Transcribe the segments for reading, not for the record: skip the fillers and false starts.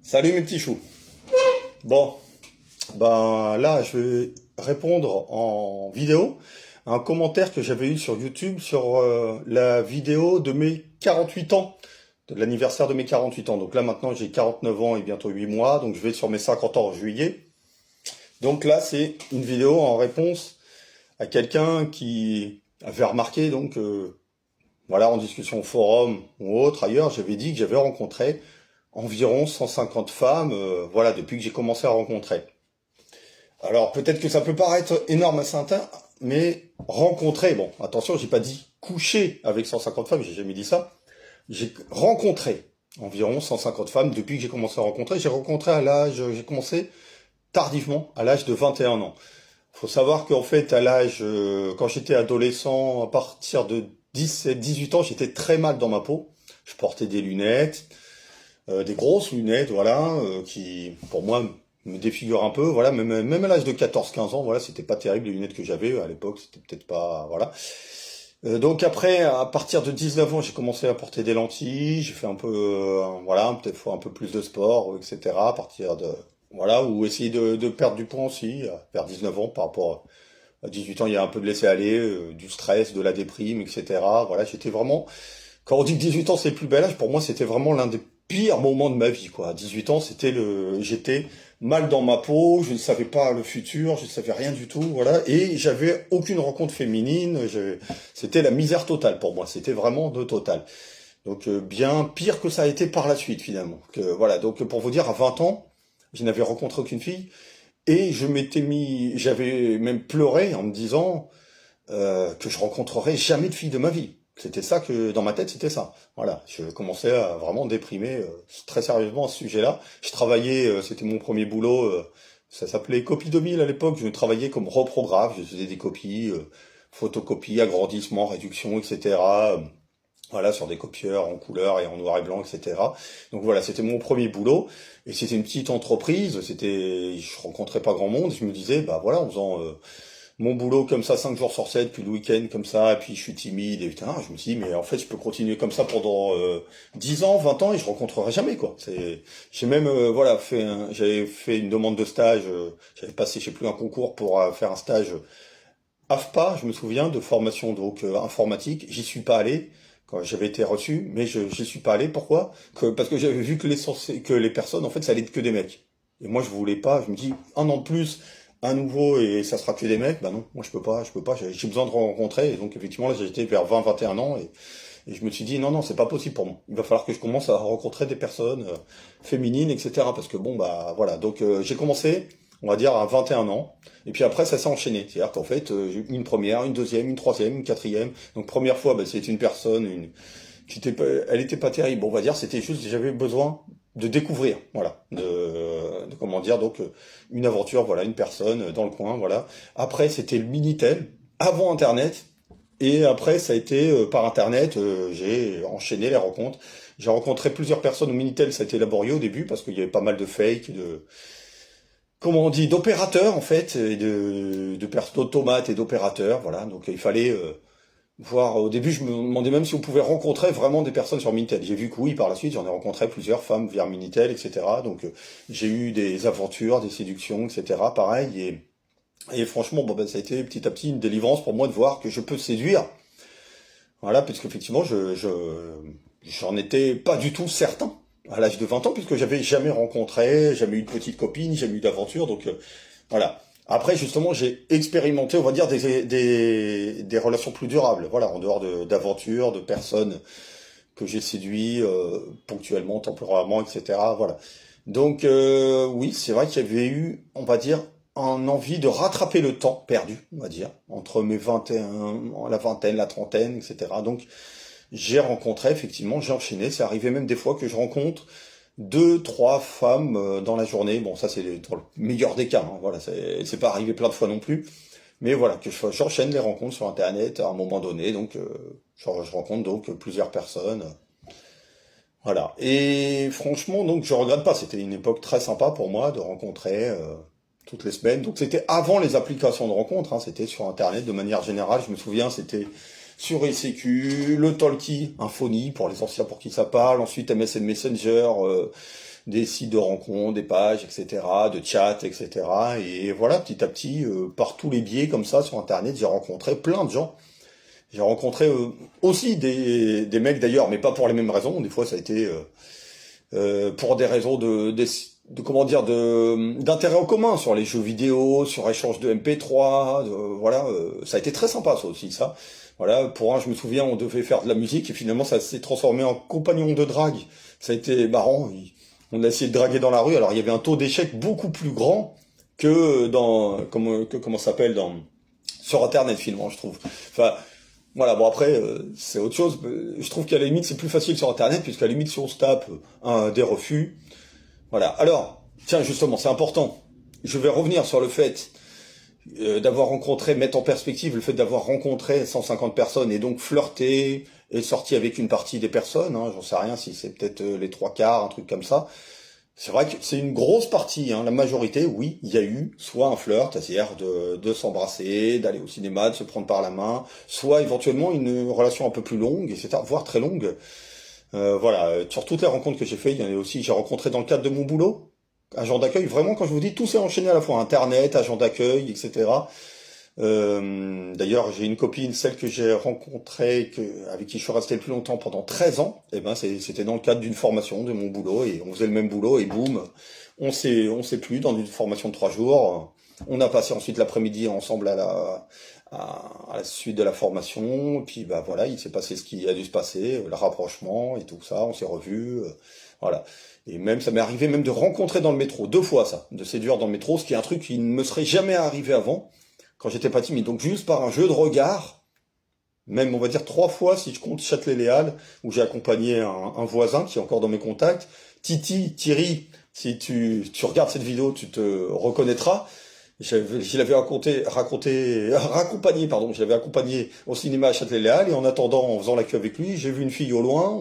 Salut mes petits choux. Bon, ben là, je vais répondre en vidéo à un commentaire que j'avais eu sur YouTube sur la vidéo de mes 48 ans, de l'anniversaire de mes 48 ans. Donc là, maintenant, j'ai 49 ans et bientôt 8 mois, donc je vais sur mes 50 ans en juillet. Donc là, c'est une vidéo en réponse à quelqu'un qui avait remarqué, donc, voilà, en discussion au forum ou autre, ailleurs, j'avais dit que j'avais rencontré environ 150 femmes, voilà, depuis que j'ai commencé à rencontrer. Alors peut-être que ça peut paraître énorme à certains, mais rencontrer, bon, attention, j'ai pas dit coucher avec 150 femmes, j'ai jamais dit ça. J'ai rencontré environ 150 femmes depuis que j'ai commencé à rencontrer. J'ai commencé tardivement, à l'âge de 21 ans. Faut savoir qu'en fait, à l'âge, quand j'étais adolescent, à partir de 17, 18 ans, j'étais très mal dans ma peau. Je portais des lunettes, des grosses lunettes, voilà, qui, pour moi, me défigurent un peu, voilà, même à l'âge de 14-15 ans, voilà, c'était pas terrible les lunettes que j'avais à l'époque, c'était peut-être pas, voilà. Donc après, à partir de 19 ans, j'ai commencé à porter des lentilles, j'ai fait un peu, voilà, peut-être fois un peu plus de sport, etc. À partir de, voilà, ou essayer de perdre du poids aussi, vers 19 ans, par rapport à 18 ans, il y a un peu de laisser aller, du stress, de la déprime, etc. Voilà, j'étais vraiment, quand on dit que 18 ans c'est le plus bel âge, pour moi c'était vraiment l'un des pires moments de ma vie, quoi. À 18 ans, j'étais mal dans ma peau, je ne savais pas le futur, je ne savais rien du tout, voilà, et j'avais aucune rencontre féminine, c'était la misère totale pour moi, c'était vraiment de total. Donc bien pire que ça a été par la suite finalement. Voilà, donc pour vous dire, à 20 ans, je n'avais rencontré aucune fille, et j'avais même pleuré en me disant, que je rencontrerai jamais de fille de ma vie. C'était ça que, dans ma tête, c'était ça. Voilà, je commençais à vraiment déprimer très sérieusement à ce sujet-là. Je travaillais, c'était mon premier boulot, ça s'appelait Copie 2000 à l'époque, je travaillais comme reprographe, je faisais des copies, photocopies, agrandissement, réduction, etc. Voilà, sur des copieurs en couleur et en noir et blanc, etc. Donc voilà, c'était mon premier boulot, et c'était une petite entreprise, je rencontrais pas grand monde, et je me disais, bah voilà, en faisant mon boulot comme ça 5 jours sur 7, puis le week-end comme ça, et puis je suis timide, et putain, je me suis dit, mais en fait, je peux continuer comme ça pendant 10 ans, 20 ans, et je rencontrerai jamais, quoi. J'ai même, voilà, j'avais fait une demande de stage, j'avais passé, je sais plus, un concours pour faire un stage AFPA, je me souviens, de formation, donc, informatique, j'y suis pas allé, quand j'avais été reçu, mais j'y suis pas allé, pourquoi? Parce que j'avais vu que les personnes, en fait, ça allait être que des mecs. Et moi, je voulais pas, je me dis, un an de plus, un nouveau et ça sera que des mecs, bah non, moi je peux pas, j'ai besoin de rencontrer, et donc effectivement là j'étais vers 20-21 ans et je me suis dit non, non, c'est pas possible pour moi, il va falloir que je commence à rencontrer des personnes féminines, etc. Parce que bon, bah voilà, donc j'ai commencé, on va dire, à 21 ans, et puis après ça s'est enchaîné, c'est-à-dire qu'en fait, j'ai eu une première, une deuxième, une troisième, une quatrième, donc première fois, bah, c'est une personne, elle était pas terrible, on va dire, c'était juste, j'avais besoin de découvrir, voilà, de comment dire, donc une aventure, voilà, une personne dans le coin, voilà. Après, c'était le Minitel, avant Internet, et après, ça a été par Internet, j'ai enchaîné les rencontres. J'ai rencontré plusieurs personnes au Minitel, ça a été laborieux au début, parce qu'il y avait pas mal de fakes, comment on dit, d'opérateurs, en fait, et d'automates et d'opérateurs, voilà. Donc il fallait voir, au début, je me demandais même si on pouvait rencontrer vraiment des personnes sur Minitel. J'ai vu que oui, par la suite, j'en ai rencontré plusieurs femmes via Minitel, etc. Donc, j'ai eu des aventures, des séductions, etc. Pareil. Et franchement, bon, ben, ça a été petit à petit une délivrance pour moi de voir que je peux séduire. Voilà, puisqu'effectivement, j'en étais pas du tout certain à l'âge de 20 ans, puisque j'avais jamais rencontré, jamais eu de petite copine, jamais eu d'aventure. Donc, voilà. Après, justement, j'ai expérimenté, on va dire, des relations plus durables. Voilà, en dehors d'aventures, de personnes que j'ai séduit ponctuellement, temporairement, etc. Voilà. Donc, oui, c'est vrai qu'il y avait eu, on va dire, un envie de rattraper le temps perdu, on va dire, entre mes 21, la vingtaine, la trentaine, etc. Donc, j'ai rencontré, effectivement, j'ai enchaîné. C'est arrivé même des fois que je rencontre deux, trois femmes dans la journée. Bon, ça c'est dans le meilleur des cas, hein. Voilà, c'est pas arrivé plein de fois non plus. Mais voilà, j'enchaîne les rencontres sur Internet à un moment donné. Donc, je rencontre donc plusieurs personnes. Voilà. Et franchement, donc je regrette pas. C'était une époque très sympa pour moi de rencontrer toutes les semaines. Donc c'était avant les applications de rencontres, hein. C'était sur Internet de manière générale. Je me souviens, c'était sur ICQ, le Talkie, Infony pour les anciens pour qui ça parle. Ensuite MSN Messenger. des sites de rencontres, des pages, etc., de chat, etc. Et voilà, petit à petit, par tous les biais comme ça sur Internet, j'ai rencontré plein de gens. J'ai rencontré aussi des mecs d'ailleurs, mais pas pour les mêmes raisons. Des fois, ça a été pour des raisons de comment dire d'intérêt en commun sur les jeux vidéo, sur échange de MP3, voilà, ça a été très sympa ça aussi ça. Voilà, pour un, je me souviens, on devait faire de la musique et finalement ça s'est transformé en compagnon de drague. Ça a été marrant. On a essayé de draguer dans la rue. Alors il y avait un taux d'échec beaucoup plus grand que comment ça s'appelle dans sur Internet finalement, je trouve. Enfin, voilà, bon après, c'est autre chose. Je trouve qu'à la limite, c'est plus facile sur Internet, puisqu'à la limite, si on se tape des refus, voilà. Alors, tiens, justement, c'est important. Je vais revenir sur le fait d'avoir rencontré, mettre en perspective le fait d'avoir rencontré 150 personnes et donc flirté et sorti avec une partie des personnes, hein, j'en sais rien si c'est peut-être les trois quarts, un truc comme ça. C'est vrai que c'est une grosse partie, hein. La majorité, oui, il y a eu soit un flirt, c'est-à-dire de s'embrasser, d'aller au cinéma, de se prendre par la main, soit éventuellement une relation un peu plus longue, etc., voire très longue. Voilà, sur toutes les rencontres que j'ai fait, il y en a aussi, j'ai rencontré dans le cadre de mon boulot, agent d'accueil, vraiment quand je vous dis, tout s'est enchaîné à la fois, Internet, agent d'accueil, etc. D'ailleurs, j'ai une copine, celle que j'ai rencontrée, avec qui je suis resté le plus longtemps pendant 13 ans, et ben c'était dans le cadre d'une formation de mon boulot, et on faisait le même boulot, et boum, on s'est plus dans une formation de 3 jours. On a passé ensuite l'après-midi ensemble à la suite de la formation, et puis bah voilà, il s'est passé ce qui a dû se passer, le rapprochement et tout ça, on s'est revus, voilà. Et même, ça m'est arrivé même de rencontrer dans le métro, 2 fois ça, de séduire dans le métro, ce qui est un truc qui ne me serait jamais arrivé avant quand j'étais pas timide. Donc juste par un jeu de regard, même on va dire 3 fois si je compte Châtelet-Les Halles, où j'ai accompagné un voisin qui est encore dans mes contacts. Titi, Thierry, si tu regardes cette vidéo, tu te reconnaîtras. Je l'avais raccompagné, pardon, je l'avais accompagné au cinéma à Châtelet-Les Halles, et en attendant, en faisant la queue avec lui, j'ai vu une fille au loin,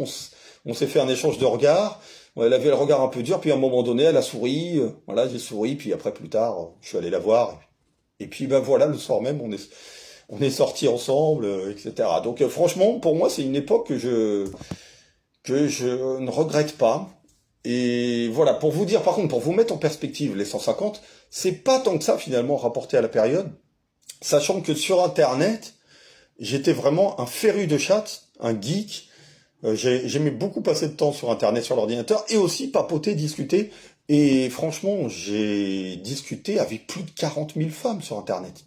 on s'est fait un échange de regards. Elle avait le regard un peu dur, puis à un moment donné, elle a souri, voilà, j'ai souri, puis après plus tard, je suis allé la voir, et puis ben voilà, le soir même, on est sortis ensemble, etc. Donc franchement, pour moi, c'est une époque que je ne regrette pas. Et voilà, pour vous dire, par contre, pour vous mettre en perspective, les 150, c'est pas tant que ça finalement rapporté à la période, sachant que sur Internet, j'étais vraiment un féru de chat, un geek. J'aimais beaucoup passer de temps sur Internet, sur l'ordinateur, et aussi papoter, discuter. Et franchement, j'ai discuté avec plus de 40 000 femmes sur Internet.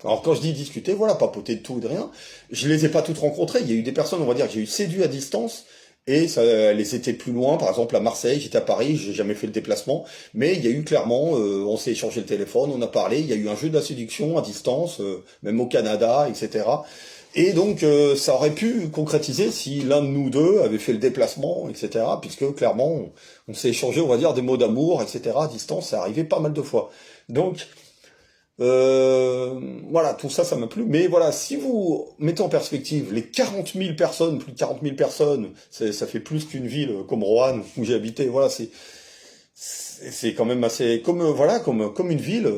Alors quand je dis discuter, voilà, papoter de tout et de rien, je les ai pas toutes rencontrées. Il y a eu des personnes, on va dire, que j'ai eu séduit à distance, et ça, elles étaient plus loin. Par exemple, à Marseille, j'étais à Paris, j'ai jamais fait le déplacement, mais il y a eu clairement, on s'est échangé le téléphone, on a parlé, il y a eu un jeu de la séduction à distance, même au Canada, etc. Et donc, ça aurait pu concrétiser si l'un de nous deux avait fait le déplacement, etc. Puisque clairement, on s'est échangé, on va dire, des mots d'amour, etc. À distance, ça arrivait pas mal de fois. Donc, voilà, tout ça, ça m'a plu. Mais voilà, si vous mettez en perspective les 40 000 personnes, plus de 40 000 personnes, ça fait plus qu'une ville comme Roanne où j'ai habité. Voilà, c'est quand même assez comme voilà comme une ville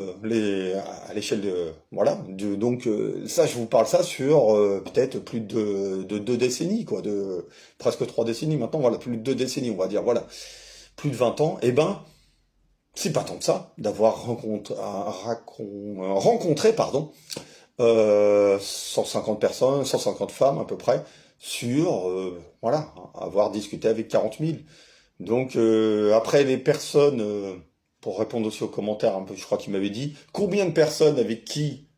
à l'échelle de voilà donc ça je vous parle ça sur peut-être plus de 2 décennies quoi, de presque 3 décennies maintenant, voilà, plus de 2 décennies on va dire, voilà, plus de 20 ans. Et ben c'est pas tant que ça d'avoir rencontré, pardon, 150 personnes, 150 femmes à peu près, sur voilà, avoir discuté avec 40 000. Donc après les personnes, pour répondre aussi aux commentaires un peu, je crois qu'il m'avait dit combien de personnes avec qui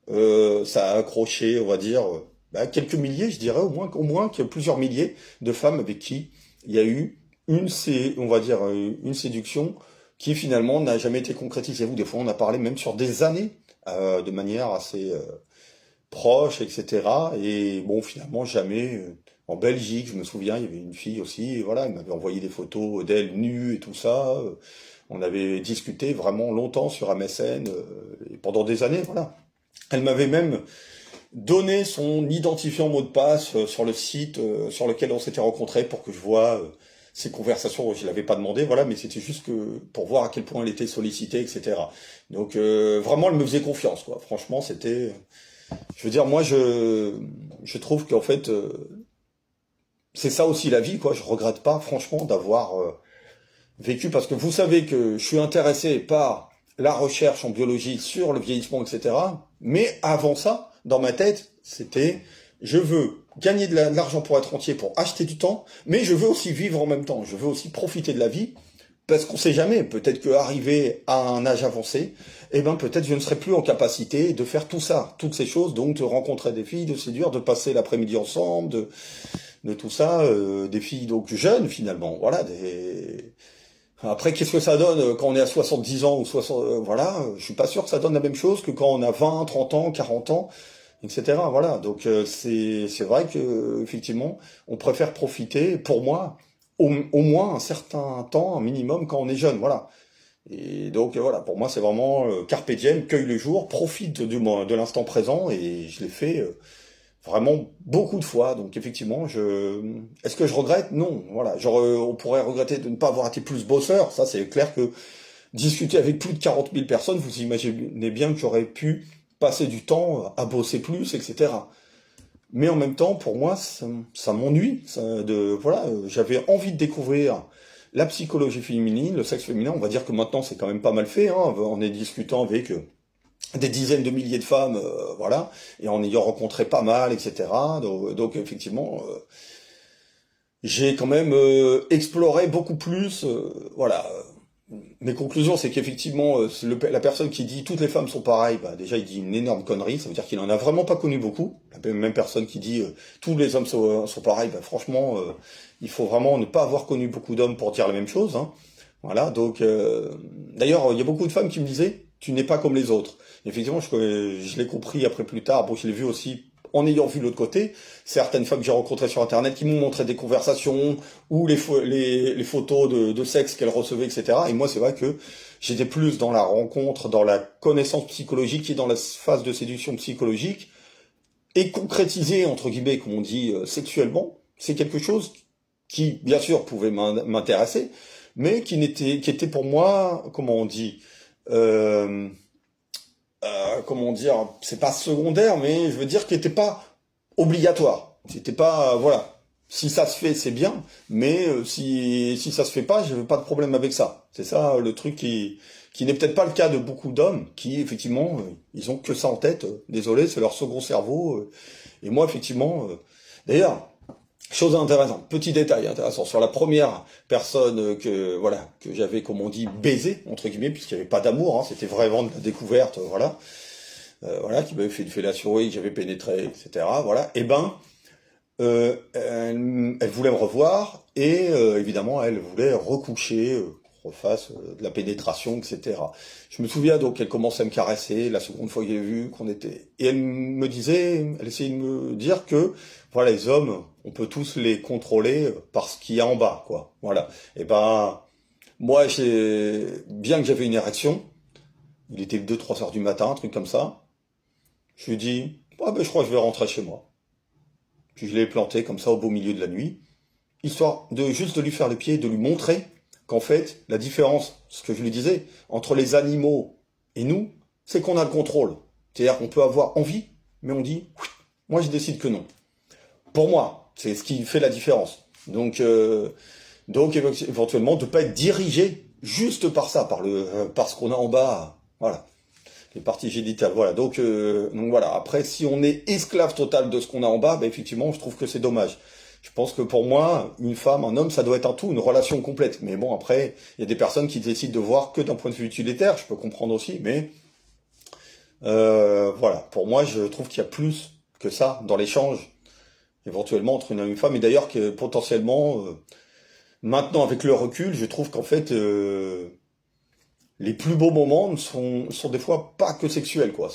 ça a accroché, on va dire, bah, quelques milliers, je dirais au moins que plusieurs milliers de femmes avec qui il y a eu on va dire une séduction qui finalement n'a jamais été concrétisée. Vous, des fois, on a parlé même sur des années de manière assez proche, etc. Et bon, finalement, jamais. En Belgique, je me souviens, il y avait une fille aussi, et voilà, elle m'avait envoyé des photos d'elle nue et tout ça. On avait discuté vraiment longtemps sur MSN, et pendant des années, voilà. Elle m'avait même donné son identifiant mot de passe sur le site sur lequel on s'était rencontrés pour que je vois ces conversations. Je l'avais pas demandé, voilà, mais c'était juste que pour voir à quel point elle était sollicitée, etc. Donc vraiment, elle me faisait confiance, quoi. Franchement, c'était, je veux dire, moi, je trouve qu'en fait, c'est ça aussi la vie, quoi. Je regrette pas, franchement, d'avoir vécu parce que vous savez que je suis intéressé par la recherche en biologie sur le vieillissement, etc. Mais avant ça, dans ma tête, c'était je veux gagner de l'argent pour être entier, pour acheter du temps, mais je veux aussi vivre en même temps. Je veux aussi profiter de la vie parce qu'on sait jamais. Peut-être qu'arrivé à un âge avancé, eh ben peut-être je ne serai plus en capacité de faire tout ça, toutes ces choses, donc de rencontrer des filles, de séduire, de passer l'après-midi ensemble, de tout ça, des filles donc jeunes finalement, voilà, des... Après, qu'est-ce que ça donne quand on est à 70 ans ou 60, voilà, je suis pas sûr que ça donne la même chose que quand on a 20, 30 ans, 40 ans, etc. Voilà, donc c'est vrai que effectivement, on préfère profiter, pour moi, au moins un certain temps, un minimum quand on est jeune, voilà. Et donc voilà, pour moi, c'est vraiment carpe diem, cueille le jour, profite de l'instant présent, et je l'ai fait vraiment beaucoup de fois. Donc effectivement, est-ce que je regrette? Non. Voilà, on pourrait regretter de ne pas avoir été plus bosseur. Ça, c'est clair que discuter avec plus de 40 000 personnes, vous imaginez bien que j'aurais pu passer du temps à bosser plus, etc. Mais en même temps, pour moi, ça m'ennuie. Voilà, j'avais envie de découvrir la psychologie féminine, le sexe féminin. On va dire que maintenant, c'est quand même pas mal fait, hein, en est discutant avec des dizaines de milliers de femmes, voilà, et en ayant rencontré pas mal, etc. Donc effectivement, j'ai quand même exploré beaucoup plus, voilà. Mes conclusions, c'est qu'effectivement, la personne qui dit toutes les femmes sont pareilles, bah, déjà il dit une énorme connerie, ça veut dire qu'il en a vraiment pas connu beaucoup. La même personne qui dit tous les hommes sont pareils, bah, franchement, il faut vraiment ne pas avoir connu beaucoup d'hommes pour dire la même chose, hein. Voilà, donc d'ailleurs, il y a beaucoup de femmes qui me disaient, tu n'es pas comme les autres. Et effectivement, je l'ai compris après plus tard, bon, je l'ai vu aussi en ayant vu l'autre côté, certaines femmes que j'ai rencontrées sur Internet qui m'ont montré des conversations ou les photos de sexe qu'elles recevaient, etc. Et moi, c'est vrai que j'étais plus dans la rencontre, dans la connaissance psychologique et dans la phase de séduction psychologique. Et concrétiser, entre guillemets, comme on dit, sexuellement, c'est quelque chose qui, bien sûr, pouvait m'intéresser, mais qui était pour moi, comment on dit, euh, comment dire, c'est pas secondaire, mais je veux dire qu'il n'était pas obligatoire. C'était pas, voilà. Si ça se fait, c'est bien, mais si ça se fait pas, je veux pas de problème avec ça. C'est ça le truc qui n'est peut-être pas le cas de beaucoup d'hommes, qui effectivement, ils ont que ça en tête. Désolé, c'est leur second cerveau. Et moi, effectivement, d'ailleurs, chose intéressante, petit détail intéressant, sur la première personne que j'avais, comme on dit, baisé, entre guillemets, puisqu'il n'y avait pas d'amour, hein, c'était vraiment de la découverte, voilà, voilà, qui m'avait fait une fellation et que j'avais pénétré, etc., voilà, et ben, elle voulait me revoir, et évidemment, elle voulait recoucher, qu'on refasse de la pénétration, etc. Je me souviens donc qu'elle commençait à me caresser, la seconde fois que j'ai vu qu'on était... Et elle me disait, elle essayait de me dire que, voilà, les hommes, on peut tous les contrôler par ce qu'il y a en bas, quoi. Voilà. Et ben, moi, bien que j'avais une érection, il était 2-3 heures du matin, un truc comme ça, je lui dis, ah ben je crois que je vais rentrer chez moi. Puis je l'ai planté comme ça au beau milieu de la nuit, histoire de juste de lui faire le pied, de lui montrer qu'en fait, la différence, ce que je lui disais, entre les animaux et nous, c'est qu'on a le contrôle. C'est-à-dire qu'on peut avoir envie, mais on dit, moi je décide que non. Pour moi, c'est ce qui fait la différence. Donc éventuellement, de pas être dirigé juste par ça, par ce qu'on a en bas, voilà, les parties génitales, voilà. Donc voilà. Après, si on est esclave total de ce qu'on a en bas, bah, effectivement, je trouve que c'est dommage. Je pense que pour moi, une femme, un homme, ça doit être un tout, une relation complète. Mais bon, après, il y a des personnes qui décident de voir que d'un point de vue utilitaire, je peux comprendre aussi, mais voilà. Pour moi, je trouve qu'il y a plus que ça dans l'échange, éventuellement, entre une homme et une femme. Et d'ailleurs, que potentiellement, maintenant, avec le recul, je trouve qu'en fait, les plus beaux moments sont des fois pas que sexuels, quoi.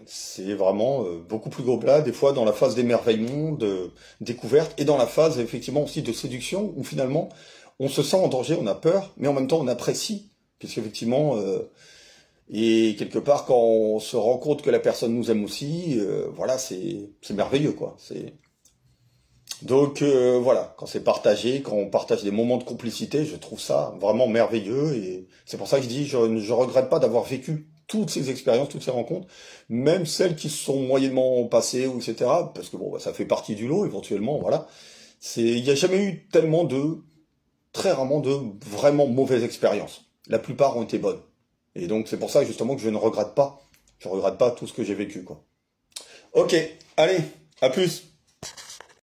C'est vraiment beaucoup plus gros-là, des fois dans la phase d'émerveillement, de découverte, et dans la phase effectivement aussi de séduction, où finalement on se sent en danger, on a peur, mais en même temps on apprécie, puisqu'effectivement, et quelque part quand on se rend compte que la personne nous aime aussi, voilà, c'est merveilleux, quoi. Donc voilà, quand c'est partagé, quand on partage des moments de complicité, je trouve ça vraiment merveilleux et c'est pour ça que je dis, je regrette pas d'avoir vécu toutes ces expériences, toutes ces rencontres, même celles qui se sont moyennement passées ou etc. Parce que bon, bah, ça fait partie du lot éventuellement, voilà. Il n'y a jamais eu tellement de très rarement de vraiment mauvaises expériences. La plupart ont été bonnes. Et donc c'est pour ça justement que je ne regrette pas. Je regrette pas tout ce que j'ai vécu, quoi. Ok, allez, à plus.